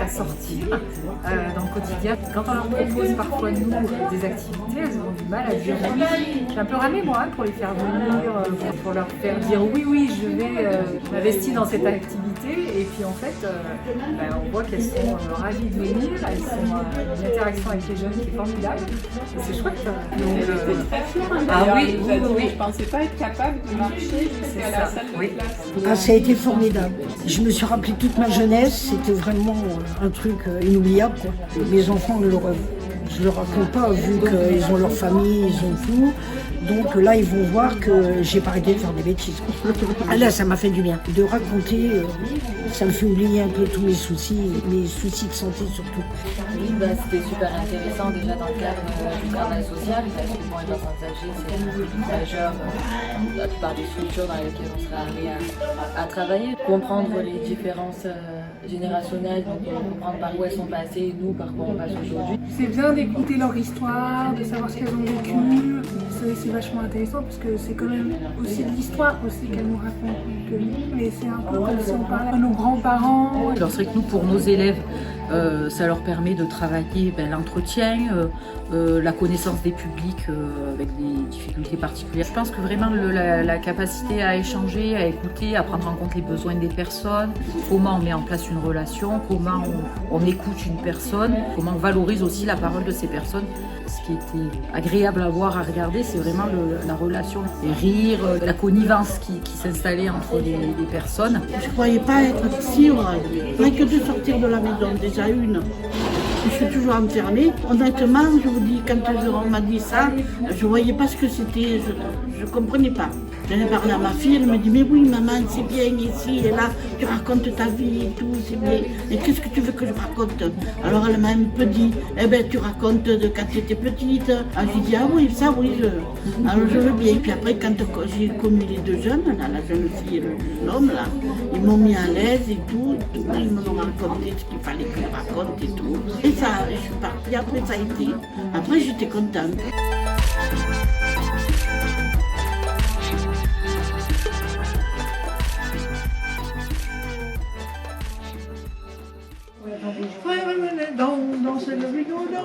À sortir dans le quotidien. Quand on leur propose parfois nous des activités, elles ont du mal à dire oui. Je suis un peu ramée moi pour les faire venir, pour leur faire dire oui je vais m'investir dans cette activité et puis en fait on voit qu'elles sont ravies de venir, elles sont une interaction avec les jeunes qui est formidable et c'est chouette. Oui, je pensais pas être capable de marcher jusqu'à la salle de classe. Ah, ça a été formidable. Je me suis rappelé toute ma jeunesse, c'était vraiment un truc inoubliable, quoi. Mes enfants ne je leur raconte pas, vu qu'ils ont leur famille, ils ont tout. Donc là, ils vont voir que j'ai pas arrêté de faire des bêtises. Ah là, ça m'a fait du bien. De raconter, ça me fait oublier un peu tous mes soucis de santé surtout. Oui, c'était super intéressant déjà dans le cadre du travail social, parce que les personnes âgées, c'est le majeur, la plupart des structures dans lesquelles on serait amené à travailler. Comprendre les différences générationnelles, donc comprendre par où elles sont passées, nous, par quoi on passe aujourd'hui. C'est bien d'écouter leur histoire, de savoir ce qu'elles ont vécu. C'est vachement intéressant parce que c'est quand même aussi de l'histoire aussi qu'elles nous racontent que nous, mais c'est un peu comme si on parlait à nos grands-parents. Alors c'est vrai que nous, pour nos élèves, ça leur permet de travailler l'entretien, la connaissance des publics avec des difficultés particulières. Je pense que vraiment la capacité à échanger, à écouter, à prendre en compte les besoins des personnes, comment on met en place une relation, comment on écoute une personne, comment on valorise aussi la parole de ces personnes. Ce qui était agréable à voir, à regarder, c'est vraiment la relation, les rires, la connivence qui s'installait entre les personnes. Je ne croyais pas être sûre, rien que de sortir de la maison, déjà une. Je suis toujours enfermée. Honnêtement, je vous dis, quand on m'a dit ça, je ne voyais pas ce que c'était, je ne comprenais pas. J'en ai parlé à ma fille, elle me dit, mais oui maman, c'est bien ici et là, tu racontes ta vie et tout, c'est bien. Et qu'est-ce que tu veux que je raconte? Alors elle m'a un peu dit, eh ben tu racontes de quand tu étais petite. Alors j'ai dit, ah oui, ça oui, alors je veux bien. Et puis après, quand j'ai connu les deux jeunes, là, la jeune fille et le jeune homme, là, ils m'ont mis à l'aise et tout, ils m'ont raconté ce qu'il fallait que je raconte et tout. Et ça, je suis partie, après ça a été. Après j'étais contente. Ouais, dans le rigolo.